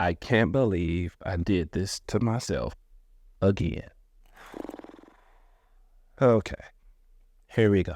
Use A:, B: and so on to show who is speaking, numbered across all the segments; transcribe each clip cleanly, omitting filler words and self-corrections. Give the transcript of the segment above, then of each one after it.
A: I can't believe I did this to myself again. Okay, here we go.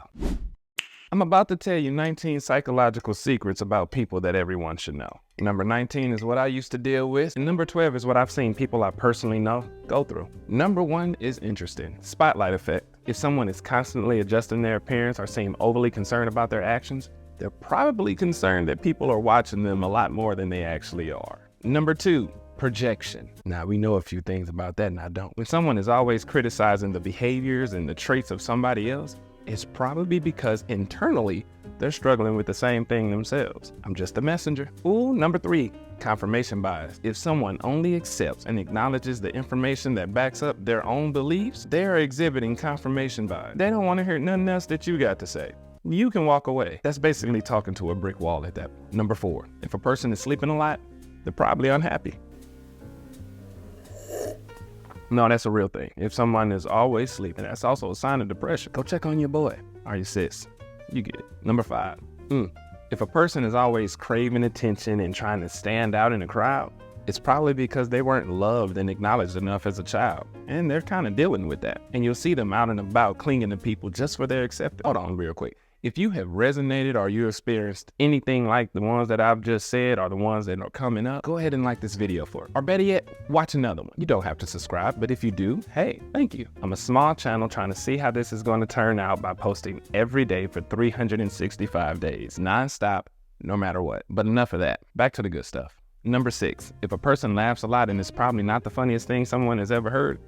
A: I'm about to tell you 19 psychological secrets about people that everyone should know. Number 19 is what I used to deal with, and number 12 is what I've seen people I personally know go through. Number 1 is interesting. Spotlight effect. If someone is constantly adjusting their appearance or seem overly concerned about their actions, they're probably concerned that people are watching them a lot more than they actually are. Number 2, projection. Now, we know a few things about that and I don't. When someone is always criticizing the behaviors and the traits of somebody else, it's probably because internally they're struggling with the same thing themselves. I'm just a messenger. Ooh, number 3, confirmation bias. If someone only accepts and acknowledges the information that backs up their own beliefs, they're exhibiting confirmation bias. They don't want to hear nothing else that you got to say. You can walk away. That's basically talking to a brick wall at that point. Number 4, if a person is sleeping a lot, they're probably unhappy. No, that's a real thing. If someone is always sleeping, that's also a sign of depression. Go check on your boy or your sis. You get it. Number 5, if a person is always craving attention and trying to stand out in a crowd, it's probably because they weren't loved and acknowledged enough as a child. And they're kind of dealing with that. And you'll see them out and about clinging to people just for their acceptance. Hold on real quick. If you have resonated or you experienced anything like the ones that I've just said or the ones that are coming up, go ahead and like this video for it. Or better yet, watch another one. You don't have to subscribe, but if you do, hey, thank you. I'm a small channel trying to see how this is going to turn out by posting every day for 365 days, nonstop, no matter what. But enough of that. Back to the good stuff. Number 6, if a person laughs a lot and it's probably not the funniest thing someone has ever heard,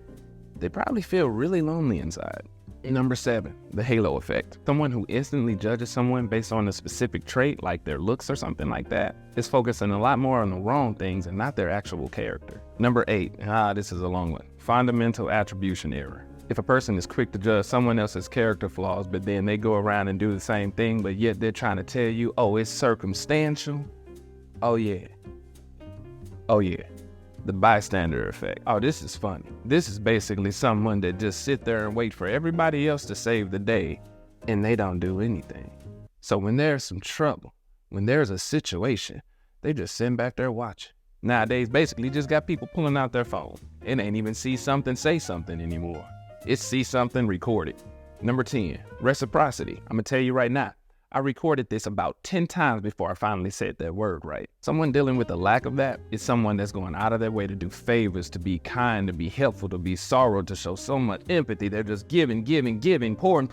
A: they probably feel really lonely inside. Number 7, the halo effect. Someone who instantly judges someone based on a specific trait, like their looks or something like that, is focusing a lot more on the wrong things and not their actual character. Number 8, this is a long one. Fundamental attribution error. If a person is quick to judge someone else's character flaws, but then they go around and do the same thing, but yet they're trying to tell you, oh, it's circumstantial. Oh yeah. The bystander effect. Oh, this is funny. This is basically someone that just sit there and wait for everybody else to save the day, and they don't do anything. So when there's some trouble, when there's a situation, they just sit back there watching. Nowadays, basically just got people pulling out their phone. It ain't even see something, say something anymore. It's see something, record it. Number 10, reciprocity. I'm gonna tell you right now, I recorded this about 10 times before I finally said that word right. Someone dealing with a lack of that is someone that's going out of their way to do favors, to be kind, to be helpful, to be sorrow, to show so much empathy. They're just giving, pouring,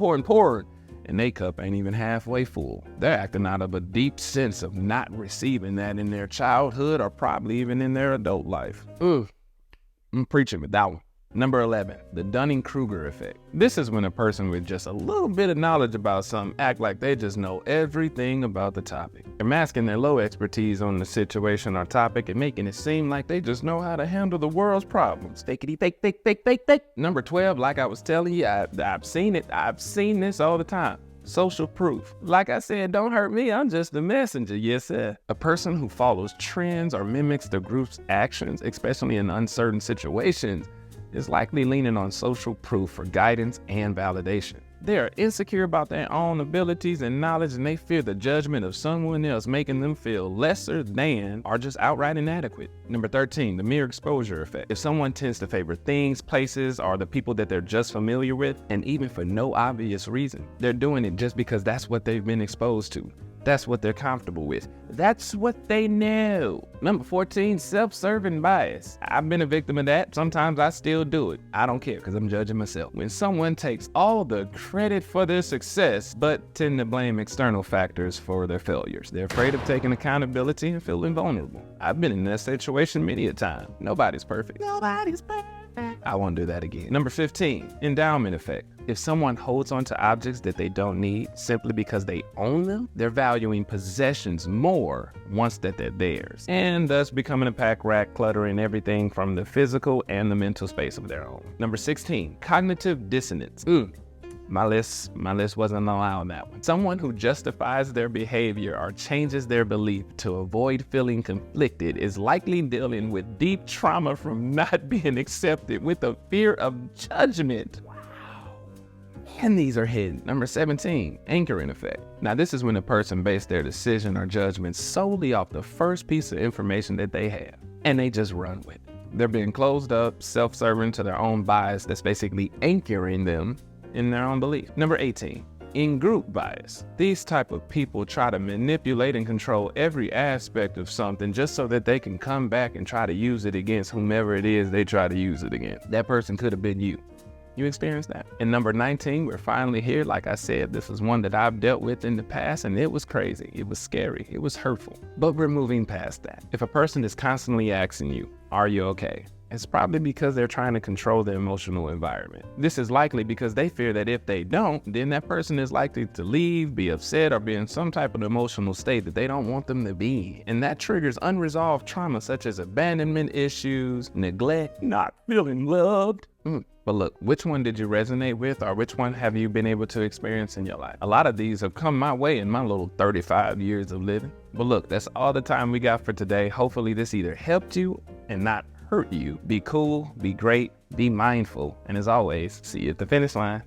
A: and their cup ain't even halfway full. They're acting out of a deep sense of not receiving that in their childhood or probably even in their adult life. I'm preaching with that one. Number 11, the Dunning-Kruger effect. This is when a person with just a little bit of knowledge about something act like they just know everything about the topic. They're masking their low expertise on the situation or topic and making it seem like they just know how to handle the world's problems. Fakety fake. Number 12, like I was telling you, I've seen it. I've seen this all the time. Social proof. Like I said, don't hurt me, I'm just the messenger, yes sir. A person who follows trends or mimics the group's actions, especially in uncertain situations, is likely leaning on social proof for guidance and validation. They are insecure about their own abilities and knowledge, and they fear the judgment of someone else, making them feel lesser than or just outright inadequate. Number 13, the mere exposure effect. If someone tends to favor things, places, or the people that they're just familiar with, and even for no obvious reason, they're doing it just because that's what they've been exposed to. That's what they're comfortable with. That's what they know. Number 14, self-serving bias. I've been a victim of that. Sometimes I still do it. I don't care because I'm judging myself. When someone takes all the credit for their success, but tend to blame external factors for their failures. They're afraid of taking accountability and feeling vulnerable. I've been in that situation many a time. Nobody's perfect. I won't do that again. Number 15, endowment effect. If someone holds on to objects that they don't need simply because they own them, they're valuing possessions more once that they're theirs, and thus becoming a pack rat, cluttering everything from the physical and the mental space of their own. Number 16, cognitive dissonance. My list wasn't allowing that one. Someone who justifies their behavior or changes their belief to avoid feeling conflicted is likely dealing with deep trauma from not being accepted, with a fear of judgment. And these are hidden. Number 17, anchoring effect. Now this is when a person bases their decision or judgment solely off the first piece of information that they have. and they just run with it. They're being closed up, self-serving to their own bias that's basically anchoring them in their own belief. Number 18, in-group bias. These type of people try to manipulate and control every aspect of something just so that they can come back and try to use it against whomever it is they try to use it against. That person could have been you. You experienced that? And number 19, we're finally here. Like I said, this is one that I've dealt with in the past, and it was crazy. It was scary. It was hurtful. But we're moving past that. If a person is constantly asking you, are you okay? It's probably because they're trying to control their emotional environment. This is likely because they fear that if they don't, then that person is likely to leave, be upset, or be in some type of emotional state that they don't want them to be. And that triggers unresolved trauma such as abandonment issues, neglect, not feeling loved. But look, which one did you resonate with, or which one have you been able to experience in your life? A lot of these have come my way in my little 35 years of living. But look, that's all the time we got for today. Hopefully this either helped you and not hurt you. Be cool, be great, be mindful, and as always, see you at the finish line.